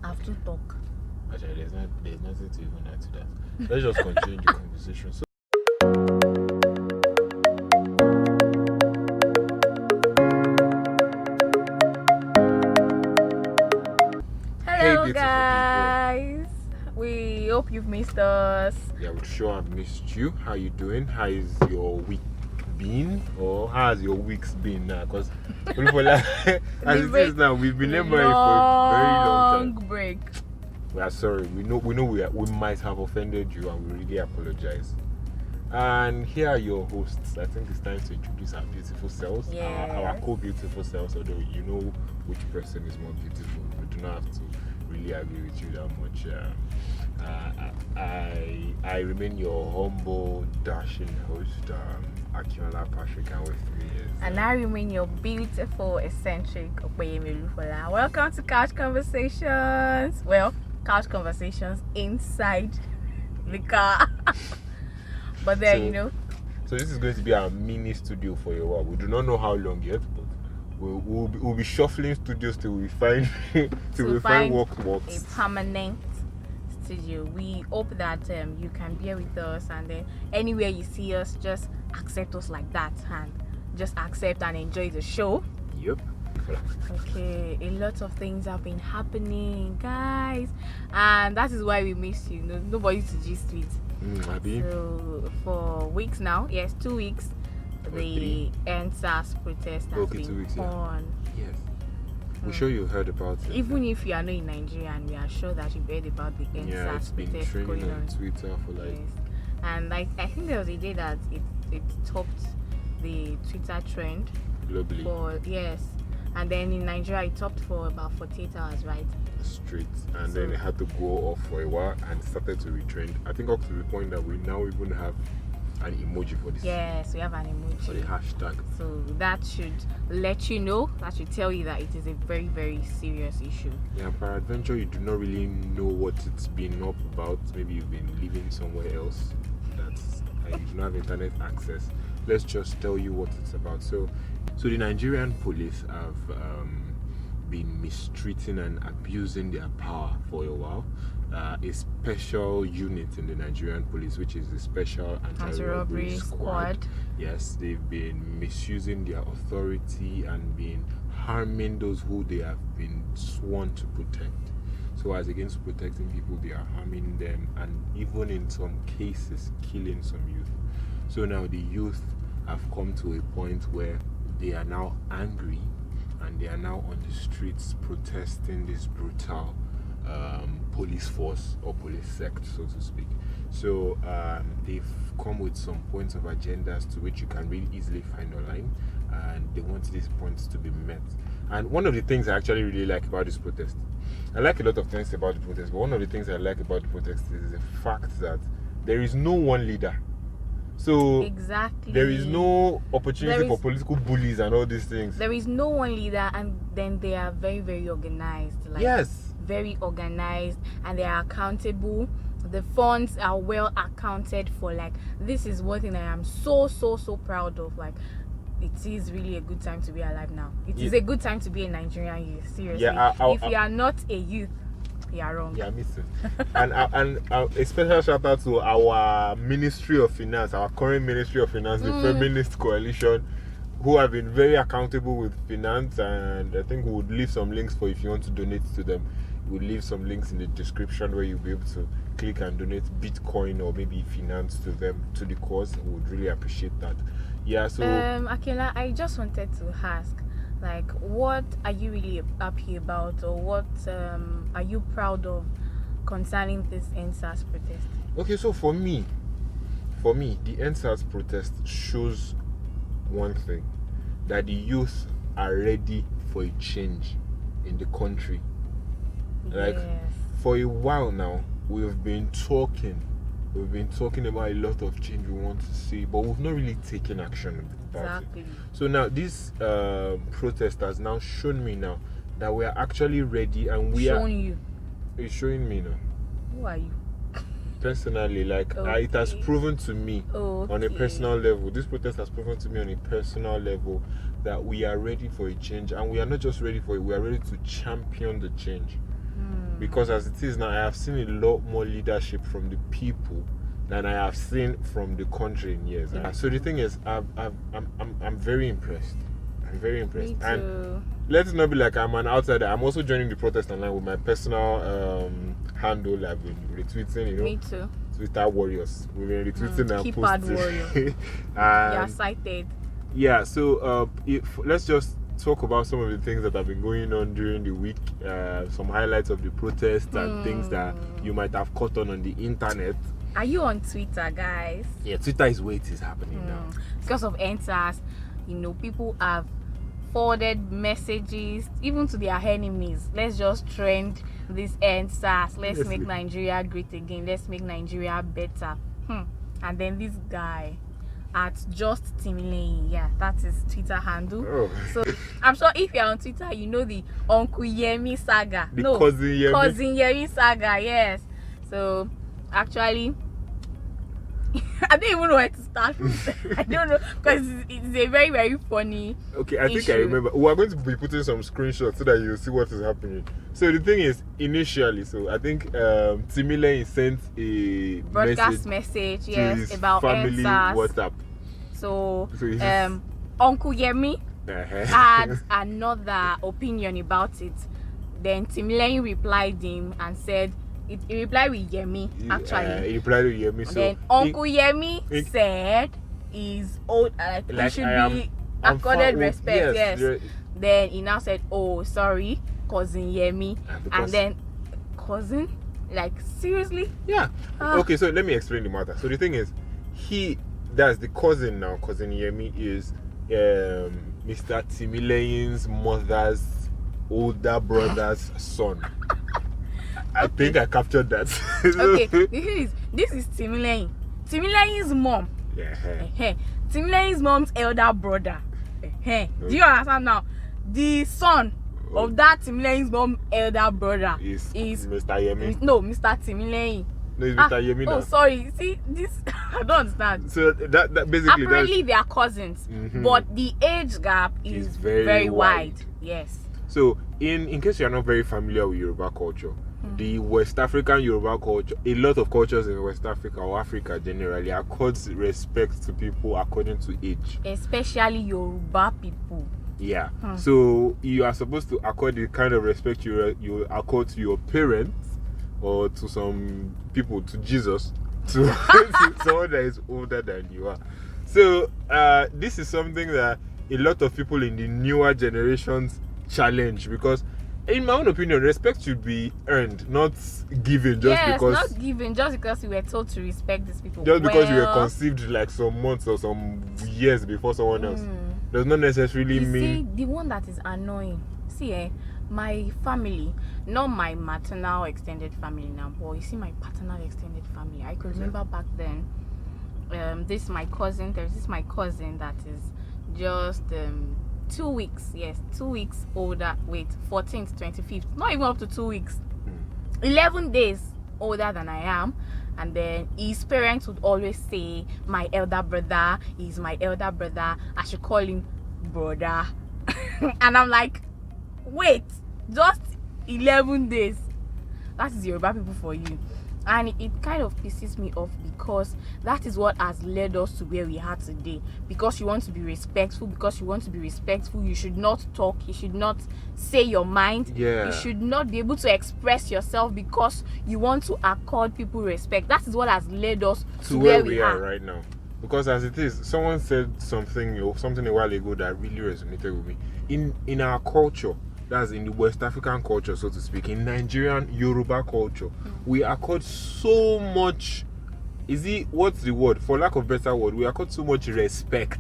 I have to talk. Actually, there's nothing to even add to that. Let's just continue the conversation. So, Hello, guys. We hope you've missed us. Yeah, we sure have missed you. How you doing? How is your week been? Or how has your weeks been now? Because as it is now, we've been neighboring for a very long time. Break. We are sorry. We know we might have offended you, and we really apologize. And here are your hosts. I think it's time to introduce our beautiful selves, our co-beautiful selves. Although you know which person is more beautiful, we do not have to really agree with you that much. I remain your humble, dashing host, Akinola Patrick, and with me is. And I remain your beautiful, eccentric Opeyemi Lufola. Welcome to Couch Conversations. Well, Couch Conversations inside the car. But then, So this is going to be our mini studio for a while. We do not know how long yet, but we'll be shuffling studios till we find what works. A permanent studio. We hope that you can bear with us, and then anywhere you see us, just accept us like that, and just accept and enjoy the show. Yep. Okay, a lot of things have been happening, guys, and that is why we miss you. Nobody to gist with. So for weeks now, 2 weeks, the SARS protest has been on. Yes. We're sure you heard about it. Even if you are not in Nigeria, and we are sure that you've heard about the SARS protest going on Twitter for like. Yes. And I think there was a day that it topped the Twitter trend globally. And then in Nigeria it topped for about 48 hours, right? Straight, and then it had to go off for a while and started to retrend. I think up to the point that we now even have an emoji for this. Yes, we have an emoji for the hashtag. So that should let you know, that should tell you that it is a very, very serious issue. Yeah, peradventure you do not really know what it's been up about. Maybe you've been living somewhere else you do not have internet access. Let's just tell you what it's about. So the Nigerian police have been mistreating and abusing their power for a while. A special unit in the Nigerian police, which is the Special Anti-Robbery Squad. Yes, they've been misusing their authority and been harming those who they have been sworn to protect. So as against protecting people, they are harming them, and even in some cases killing some youth. So now the youth have come to a point where they are now angry, and they are now on the streets protesting this brutal police force or police sect, so to speak. So they've come with some points of agendas to which you can really easily find online, and they want these points to be met. And one of the things I actually really like about this protest, I like a lot of things about the protest, but one of the things I like about the protest is the fact that there is no one leader. So exactly, there is no opportunity for political bullies and all these things. There is no one leader, and then they are very, very organized. Very organized, and they are accountable. The funds are well accounted for. This is one thing I am so proud of. It is really a good time to be alive now. It is a good time to be a Nigerian youth. Seriously, if you are not a youth, you are wrong. Yeah, me too. and a special shout out to our Ministry of Finance, our current Ministry of Finance, the Feminist Coalition, who have been very accountable with finance. And I think we would leave some links for if you want to donate to them. We'll leave some links in the description where you'll be able to click and donate Bitcoin or maybe finance to them, to the cause. We would really appreciate that. Yeah, so Akela, I just wanted to ask, what are you really happy about, or what are you proud of concerning this SARS protest? Okay, so for me, the SARS protest shows one thing, that the youth are ready for a change in the country. For a while now, we've been talking about a lot of change we want to see, but we've not really taken action about it. So now this protest has now shown me now that we are actually ready, and it's showing me now. Who are you? Personally, it has proven to me on a personal level. This protest has proven to me on a personal level that we are ready for a change, and we are not just ready for it, we are ready to champion the change. Because as it is now, I have seen a lot more leadership from the people than I have seen from the country in years. So the thing is, I'm very impressed. I'm very impressed. Me too. And let's not be like I'm an outsider. I'm also joining the protest online with my personal handle. I've been retweeting, you know. Me too. Twitter warriors. We've been retweeting and keypad posting. warrior. Yeah, cited. Yeah, so let's just talk about some of the things that have been going on during the week, some highlights of the protests and things that you might have caught on the internet. Are you on Twitter, guys? Yeah, Twitter is where it is happening now. Because of SARS, you know, people have forwarded messages even to their enemies. Let's just trend this SARS. Let's make Nigeria great again. Let's make Nigeria better. And then this guy at Just Timileyin, yeah, that's his Twitter handle. So I'm sure if you're on Twitter, you know the Uncle Yemi saga. Cousin Yemi saga, yes. So actually, I don't even know where to start from. I don't know, because it's a very, very funny I think I remember. We are going to be putting some screenshots so that you'll see what is happening. So the thing is, initially, so I think Timileyin sent a broadcast message, to his about family SARS. WhatsApp. So Uncle Yemi had another opinion about it. Then Timileyin replied him and said, he replied with Yemi, actually. He replied with Yemi. So then Uncle Yemi said is old, he should be accorded respect. Yes. Then he now said, oh, sorry, cousin Yemi. And then, cousin? Like, seriously? Yeah. Okay, so let me explain the matter. So the thing is, that's the cousin now. Cousin Yemi is Mr. Timileyin's mother's older brother's son. I think I captured that. Okay, this is Timileyin. Timileyin's mom. Timileyin's mom's elder brother. Do you understand now? The son of that Timileyin's mom's elder brother is Mr. Yemi. No, Mr. Timileyin. No, it's Mr. Yemi now. Oh, sorry. See, this I don't understand. So that basically apparently they are cousins, but the age gap is very wide. Yes. So in case you are not very familiar with Yoruba culture, the West African Yoruba culture, a lot of cultures in West Africa or Africa generally accords respect to people according to age. Especially Yoruba people. Yeah. So you are supposed to accord the kind of respect you accord to your parents or to some people, to Jesus, to someone that is older than you are. So this is something that a lot of people in the newer generations challenge, because in my own opinion, respect should be earned, not given not given just because we were told to respect these people. Just because you were conceived like some months or some years before someone else does not necessarily mean. See, the one that is annoying. See, my family, not my maternal extended family now, but you see my paternal extended family. I could remember back then. There's this my cousin that is just 2 weeks, 2 weeks older. Wait, 14th, 25th, not even up to 2 weeks, 11 days older than I am. And then his parents would always say, my elder brother is my elder brother, I should call him brother. And I'm like, wait, just 11 days? That is Yoruba people for you. And it kind of pisses me off, because that is what has led us to where we are today. Because you want to be respectful, you should not talk, you should not say your mind, you should not be able to express yourself because you want to accord people respect. That is what has led us to where we are right now. Because as it is, someone said something a while ago that really resonated with me. In our culture, that's in the West African culture, so to speak, in Nigerian Yoruba culture, we accord so much, what's the word, for lack of better word, we accord so much respect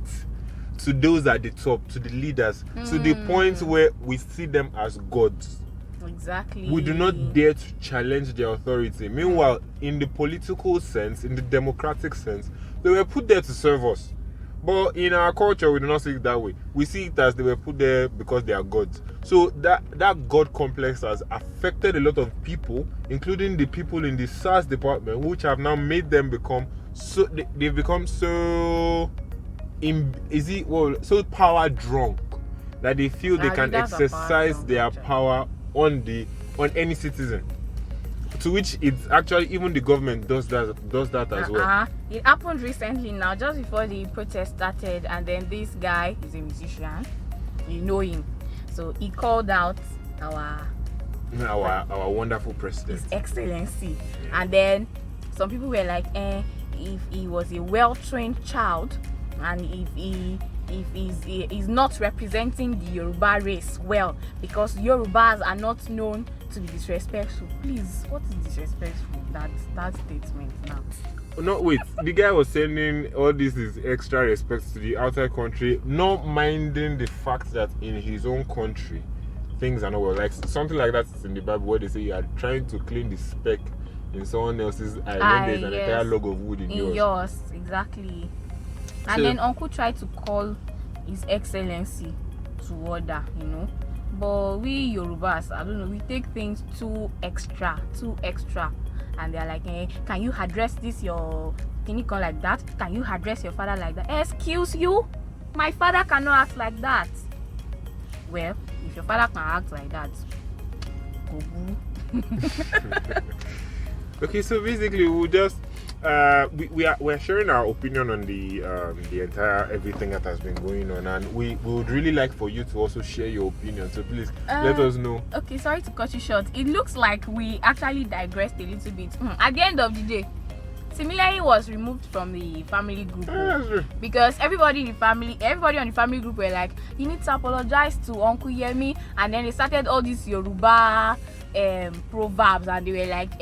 to those at the top, to the leaders, to the point where we see them as gods. Exactly. We do not dare to challenge their authority. Meanwhile, in the political sense, in the democratic sense, they were put there to serve us. But in our culture, we do not see it that way. We see it as they were put there because they are gods. So that God complex has affected a lot of people, including the people in the SARS department, which have now made them become so. They've become so so power drunk that they feel they can exercise their power on any citizen. To which it's actually even the government does that as well. It happened recently now, just before the protest started, and then this guy is a musician, you know him, so he called out our wonderful president, His Excellency, and then some people were like, if he was a well-trained child, and if he's not representing the Yoruba race well, because Yorubas are not known to be disrespectful. Please, what is disrespectful? That statement now. No, wait. The guy was sending all this is extra respect to the outside country, not minding the fact that in his own country things are not well. Like something like that is in the Bible where they say you are trying to clean the speck in someone else's eye when there's an entire log of wood in yours. Exactly. And then Uncle tried to call His Excellency to order, But we Yorubas, I don't know, we take things too extra. And they're like, can you address this can you call like that? Can you address your father like that? Excuse you? My father cannot act like that. Well, if your father can act like that, go boo. Okay, so basically we'll just we're sharing our opinion on the entire everything that has been going on, and we would really like for you to also share your opinion. So please let us know. Okay, sorry to cut you short. It looks like we actually digressed a little bit. At the end of the day, Similarly was removed from the family group because everybody on the family group were like, you need to apologize to Uncle Yemi, and then they started all these Yoruba proverbs, and they were like,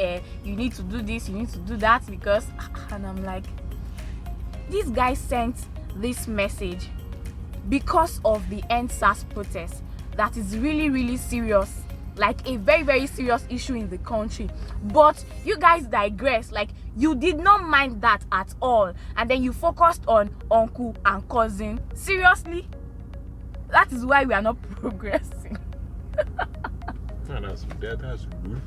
you need to do this, you need to do that, because, and I'm like, this guy sent this message because of the SARS protest that is really, really serious, like a very, very serious issue in the country. But you guys digress, like you did not mind that at all, and then you focused on uncle and cousin. Seriously, that is why we are not progressing. That's rude.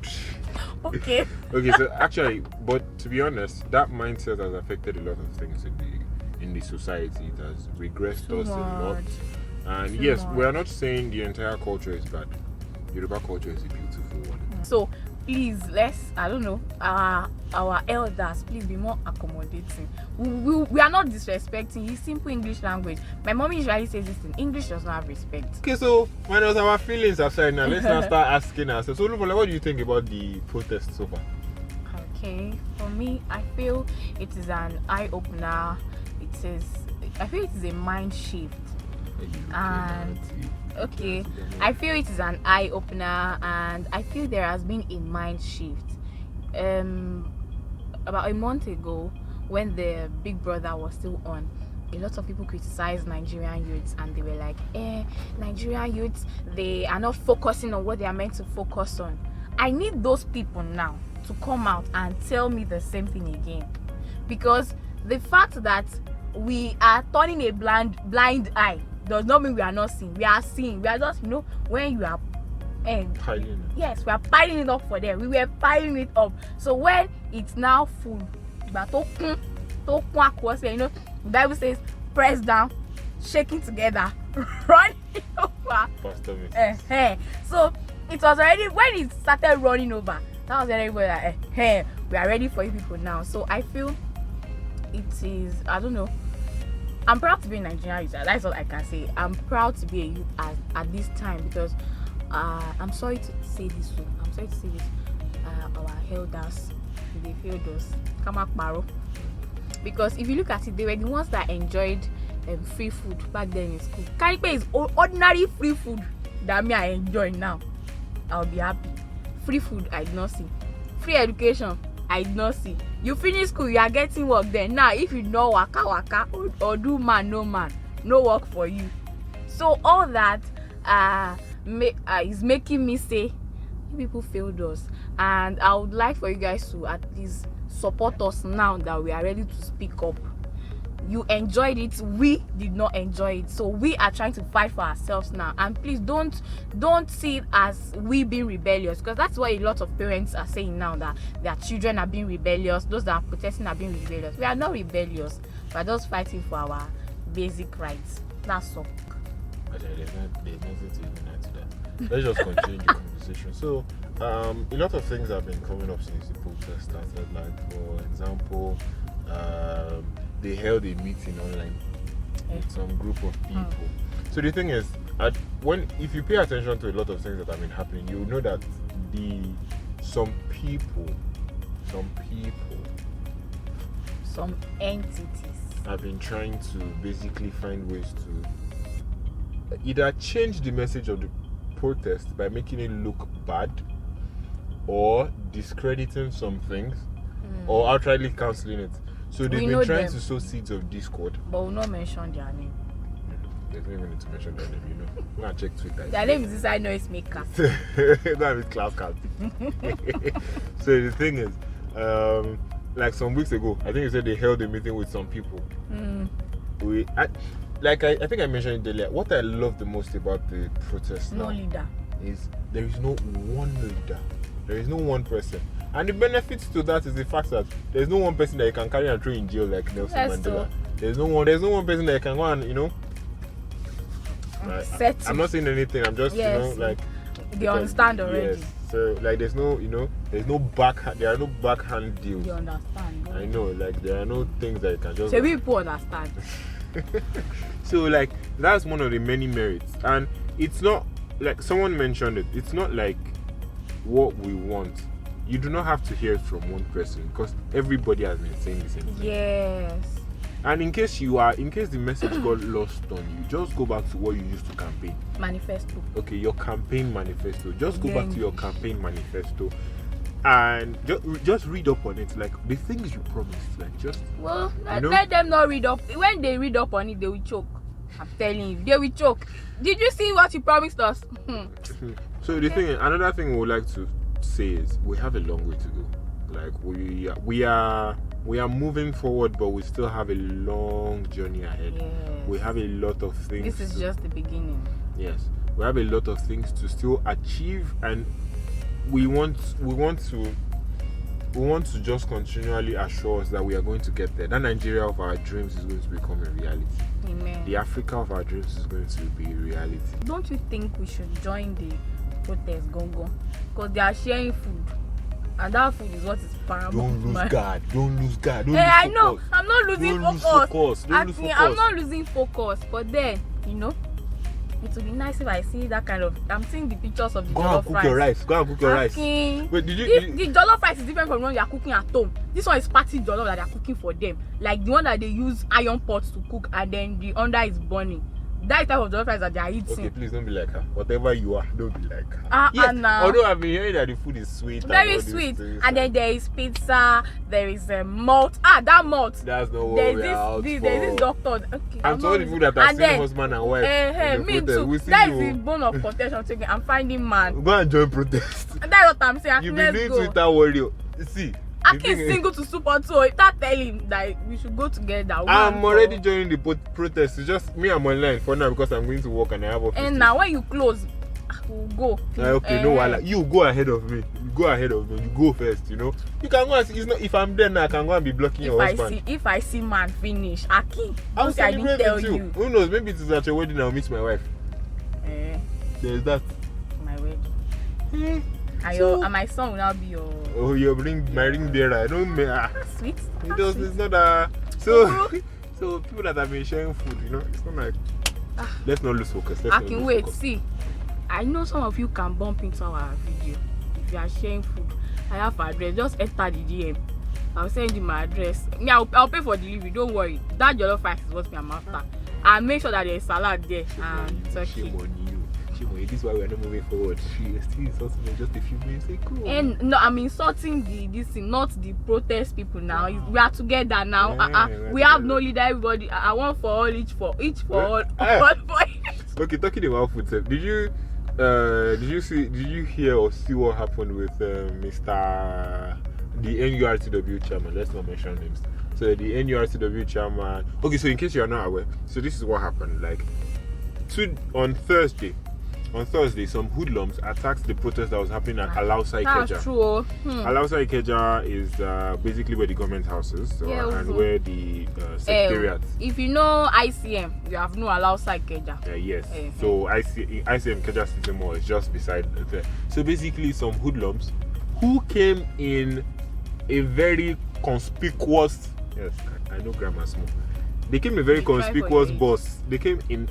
Okay. Okay, so actually, but to be honest, that mindset has affected a lot of things in the society. It has regressed us a lot. And yes, we are not saying the entire culture is bad. Yoruba culture is a beautiful one. So please, our elders, please be more accommodating. We are not disrespecting. It's simple English language. My mom usually says this in English does not have respect. Okay, so when our feelings aside now, let's now start asking ourselves. So Lubola, what do you think about the protest so far? Okay, for me, I feel it is an eye-opener. I feel it is a mind shift. And okay, I feel it is an eye-opener, and I feel there has been a mind shift. About a month ago, when the Big Brother was still on, a lot of people criticized Nigerian youths, and they were like, Nigerian youths, they are not focusing on what they are meant to focus on. I need those people now to come out and tell me the same thing again, because the fact that we are turning a blind eye does not mean we are not seeing. We are seeing. We are just, when you are piling. Yes, we are piling it up for them. We were piling it up. So when it's now full, the Bible says, press down, shaking together, running over. So it was already, when it started running over, that was everybody like, we are ready for you people now. So I feel it is, I don't know. I'm proud to be a Nigerian youth. That's all I can say. I'm proud to be a youth at this time, because I'm sorry to say this. Our elders, they failed us. Because if you look at it, they were the ones that enjoyed free food back then in school. Karipe is ordinary free food that me I enjoy now. I'll be happy. Free food I did not see. Free education I did not see. You finish school, you are getting work then. Now, if you know waka or do man, no work for you. So all that is making me say, you people failed us. And I would like for you guys to at least support us now that we are ready to speak up. You enjoyed it, we did not enjoy it, so we are trying to fight for ourselves now. And please don't see it as we being rebellious, because that's what a lot of parents are saying now, that their children are being rebellious, those that are protesting are being rebellious. We are not rebellious, we are just fighting for our basic rights. That's all. There's nothing to even add to that. Let's just continue the conversation. So A lot of things have been coming up since the protest started. Like, for example, they held a meeting online with some group of people. So the thing is, if you pay attention to a lot of things that have been happening, you know that some entities have been trying to basically find ways to either change the message of the protest by making it look bad, or discrediting some things, or outrightly cancelling it. So they've been trying to sow seeds of discord. But we'll not mention their name. There's no even need to mention their name, you know. I'm gonna check Twitter. Their name is inside noise maker. That is class card. So the thing is, like some weeks ago, I think you said they held a meeting with some people. I think I mentioned it earlier. What I love the most about the protest now is there is no one leader. There is no one person. And the benefits to that is the fact that there's no one person that you can carry and throw in jail like Nelson Mandela. There's no one person that you can go and, you know. I'm not saying anything. I'm just, they understand already. Yes. So like there are no backhand deals. You understand. I know, like there are no things that you can just. So people understand. So like that's one of the many merits, and it's not like someone mentioned it. It's not like what we want. You do not have to hear it from one person because everybody has been saying the same thing. Yes. And in case the message got lost on you, just go back to what you used to campaign. Manifesto. Okay, your campaign manifesto. Just go back to your campaign manifesto and just read up on it, like the things you promised. Like just let them not read up. When they read up on it, they will choke. I'm telling you, they will choke. Did you see what you promised us? So the thing, another thing we would like to say is we have a long way to go. Like we are moving forward, but we still have a long journey ahead. Yes. We have a lot of things. This is just the beginning. Yes, we have a lot of things to still achieve, and we want to just continually assure us that we are going to get there. That Nigeria of our dreams is going to become a reality. Amen. The Africa of our dreams is going to be a reality. Don't you think we should join the protest, Gongo? Because they are sharing food. And that food is what is paramount. Don't lose guard. I know. I'm not losing focus. I'm not losing focus. But then, it would be nice if I see that kind of. I'm seeing the pictures of the jollof rice. Go and cook your rice. Wait, the jollof rice is different from the one you are cooking at home. This one is party jollof that they are cooking for them. Like the one that they use iron pots to cook, and then the under is burning. That type of jollof rice that they are eating. Okay, please don't be like her. Whatever you are, don't be like her. Although I've been hearing that the food is sweet. Very sweet. And then there is pizza, there is malt. That malt. That's not what we are out for. There's this doctor. Okay, I'm sorry people that are seeing husband and wife. Me too. That is the bone of contention taking. I'm finding man. Go and join protest. And that's what I'm saying. You've been doing Twitter warrior. See. Aki is single to support, so if that tell him that we should go together. I'm already joining the protest. It's just me, I'm online for now because I'm going to work and I have office. And now when you close, we'll go. Okay, no wahala. You go ahead of me. You go first, You can go and see. It's not, if I'm there now, I can go and be blocking your husband. If I see man finish, Aki, I'll celebrate with you. Who knows? Maybe it is at your wedding I'll meet my wife. There's that. My wedding. And my son will now be your. Oh, my ring bearer. I don't sweet. It's not so people that have been sharing food, it's not like. Let's not lose focus. I can wait. See, I know some of you can bump into our video if you are sharing food. I have address. Just enter the DM. I'll send you my address. I'll pay for delivery. Don't worry. That jollof rice is what I'm after. And make sure that there's salad there and turkey. Shame on you. This is why we're not moving forward. She still insulting me just a few minutes ago. And no, I'm insulting this thing, not the protest people now. We are together now. We have no leader, everybody. I want for all, each for all. Okay, talking about food, did you hear or see what happened with the NURTW chairman? Let's not mention names. So the NURTW chairman. Okay, so in case you are not aware, so this is what happened. Like on Thursday, on Thursday, some hoodlums attacked the protest that was happening at Alausa Ikeja. That's true. Alausa Ikeja is basically where the government house is, and where the secretariat. If you know ICM, you have no Alausa Ikeja. Yes. So ICM Ikeja City Mall is just beside there. So basically, some hoodlums who came in a very conspicuous. Yes, I know grammar small. They came in a very conspicuous bus. They came in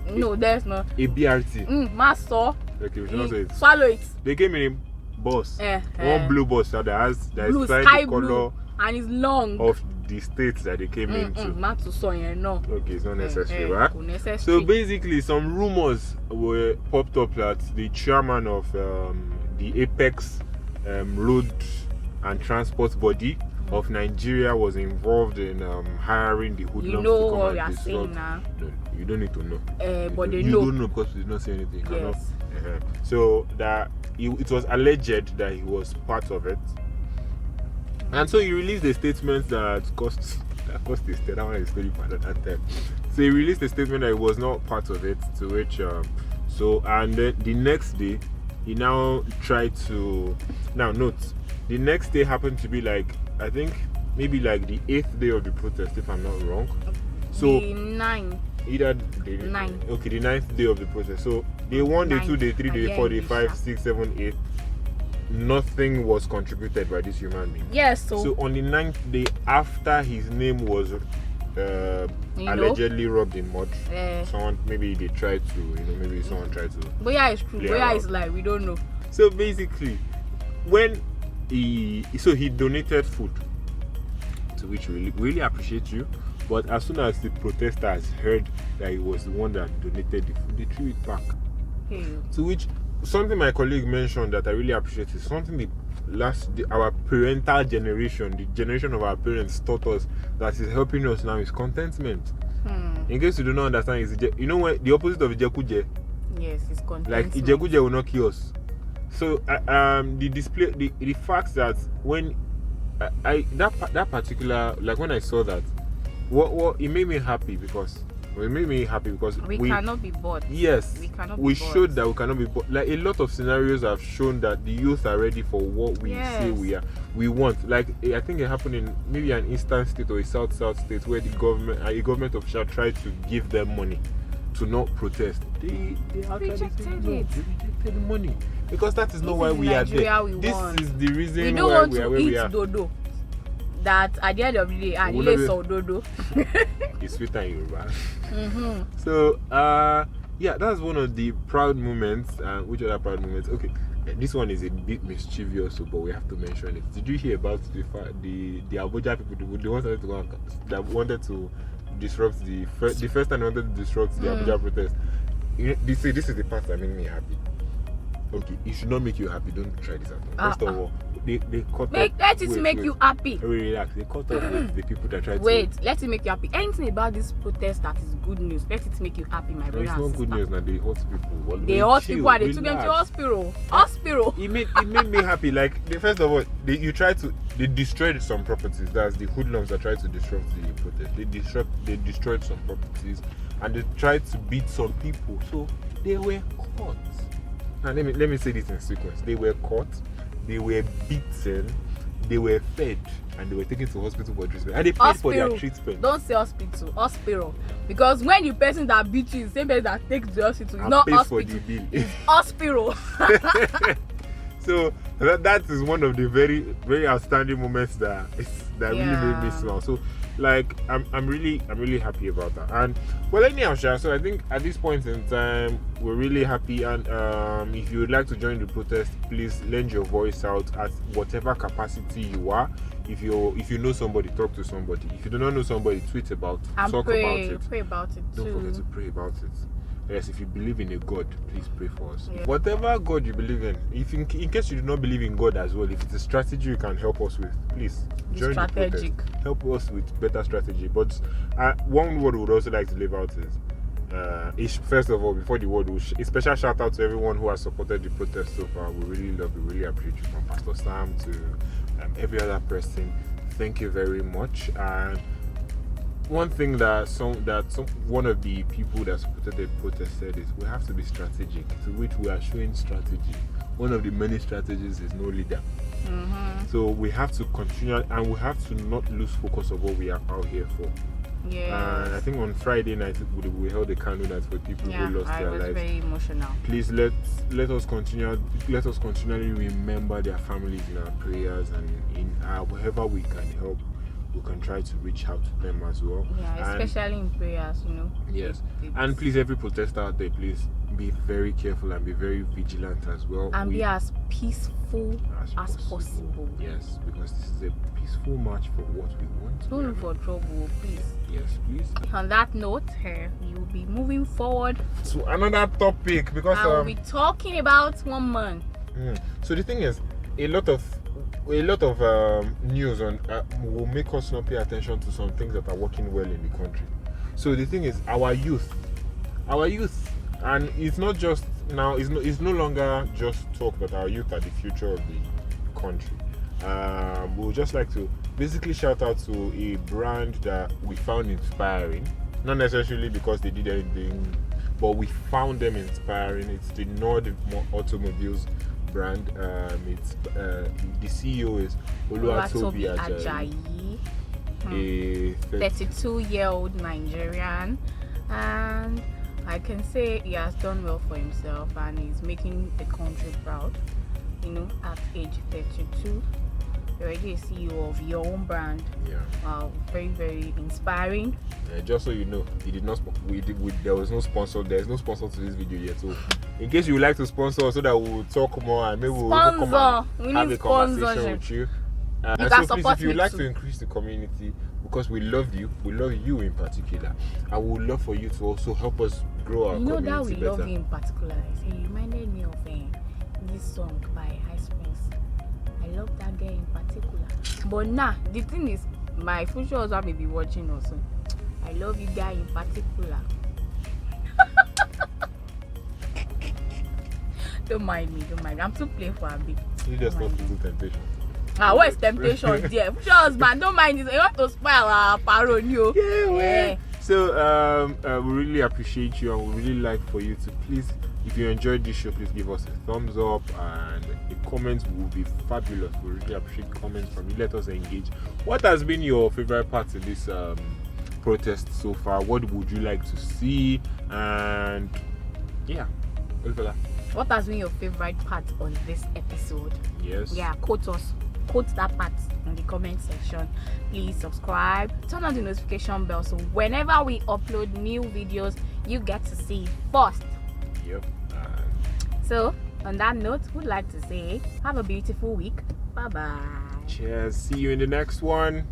no, there's not a BRT. Master. Okay, we should not say it. Swallow it. They came in a bus. One blue bus that has blue, sky blue, color and it's long of the states that they came into. No. Okay, it's not necessary, right? So basically, some rumors were popped up that the chairman of the Apex Road and Transport Body of Nigeria was involved in hiring the hoodlums to come and disrupt. No, you don't need to know. But they know. You don't know because we did not say anything. Yes. So that it was alleged that he was part of it, and so he released a statement that cost his that one is story for that time. So he released a statement that he was not part of it. To which and then the next day he now tried to note. The next day happened to be like, I think maybe like the 8th day of the protest, if I'm not wrong. So the 9th. Either the 9th. Okay, the 9th day of the protest. So day 1, day 2, day 3, day 4, day 5, 6, 7, 8. Nothing was contributed by this human being. Yes. So on the 9th day, after his name was allegedly rubbed in mud, someone maybe they tried to, maybe someone tried to. But yeah, it's true. But yeah, it's like we don't know. So basically, when he donated food, to which we really appreciate you. But as soon as the protesters heard that he was the one that donated the food, they threw it back. To which something my colleague mentioned that I really appreciate is something our parental generation, the generation of our parents, taught us that is helping us now is contentment. In case you do not understand, is when the opposite of Ijekuje. Yes, it's contentment. Like Ijekuje will not kill us. So the fact that when that particular, like when I saw that, what it made me happy because we cannot be bought. Yes, we showed that we cannot be bought. Like a lot of scenarios have shown that the youth are ready for what we say we want. Like I think it happened in maybe an eastern state or a south state where a government official tried to give them money to not protest. They rejected the money because that is not why we are there. This is the reason why we are where we are. Dodo. That at the end of the day, I really saw dodo. It's sweeter in Yoruba. So that's one of the proud moments. Which other proud moments? Okay, this one is a bit mischievous, but we have to mention it. Did you hear about the Abuja people, the ones that wanted to disrupt the first time they wanted to disrupt the Abuja protest? This is the part that made me happy. Okay, it should not make you happy. Don't try this at First of all, they cut off. Let it make you happy. Relax. They cut off with the people that try to. Let it make you happy. Anything about this protest that is good news, let it make you happy, my brother. It's not good news now. They hurt people. They hurt people and they took them to hospital. It made me happy. Like first of all, they destroyed some properties. That's the hoodlums that tried to disrupt the protest. They destroyed some properties and they tried to beat some people. So they were caught. Now let me say this in sequence. They were caught, they were beaten, they were fed, and they were taken to hospital for treatment. And they paid for their treatment. Don't say hospital. Because when the person that beat you is the same person that takes the hospital, it's not hospital. For the bill. It's hospital. So that is one of the very, very outstanding moments that really made me smile. So like I'm really happy about that. And well, anyhow, so I think at this point in time we're really happy. And if you would like to join the protest, please lend your voice out at whatever capacity you are. If you know somebody, talk to somebody. If you do not know somebody, tweet about, talk about it. Pray about it too. Don't forget to pray about it. Yes, if you believe in a God, please pray for us. Yeah. Whatever God you believe in, if in case you do not believe in God as well, if it's a strategy you can help us with, please join the protest. Help us with better strategy. But one word we would also like to leave out is first of all, before the word, a special shout out to everyone who has supported the protest so far. We really love you, really appreciate you, from Pastor Sam to every other person. Thank you very much. And one thing that one of the people that supported the protest said is we have to be strategic, to which we are showing strategy. One of the many strategies is no leader. So we have to continue, and we have to not lose focus of what we are out here for. Yeah. And I think on Friday night we held a candle night for people who lost their lives. I was very emotional. Please let us continually remember their families in our prayers, and in wherever we can help, we can try to reach out to them as well. Yeah, especially in prayers, Yes. And please, every protester out there, please be very careful and be very vigilant as well. And be as peaceful as possible. Yes, because this is a peaceful march for what we want. Don't look for trouble, please. Yes, please. On that note, we will be moving forward to another topic, because I will be talking about 1 month. So the thing is, a lot of news on will make us not pay attention to some things that are working well in the country. So the thing is, our youth, and it's not just now. It's no longer just talk that our youth are the future of the country. We would just like to basically shout out to a brand that we found inspiring, not necessarily because they did anything, but we found them inspiring. It's the Nord Automobiles brand. It's the CEO is Oluwatobi Ajayi, a 32-year-old Nigerian, and I can say he has done well for himself, and he's making the country proud. At age 32, you're already a CEO of your own brand. Yeah. Wow, very, very inspiring. Just so you know, he did not. There was no sponsor. There's no sponsor to this video yet. So, in case you would like to sponsor, so that we'll talk more and maybe we'll come and have a conversation with you. You and can so, support please, if you'd me like too. to increase the community, because we love you in particular, and we would love for you to also help us grow our community that we better. love you in particular. He reminded me of this song by Ice Prince. I love that girl in particular. But now, the thing is, my future husband may be watching also. I love you guy in particular. Don't mind me. I'm too playful a bit. You just want to do temptation. What is temptation there? Future husband, don't mind this. You want to spoil our paron, Yeah. So we really appreciate you, and we really like for you to please, if you enjoyed this show, please give us a thumbs up, and the comments will be fabulous. We really appreciate comments from you. Let us engage. What has been your favorite part in this protest so far? What would you like to see? And what has been your favorite part on this episode? Yes. Yeah, quote that part in the comment section. Please subscribe, turn on the notification bell, so whenever we upload new videos, you get to see it first. Yep. So on that note, we'd like to say have a beautiful week. Bye bye. Cheers. See you in the next one.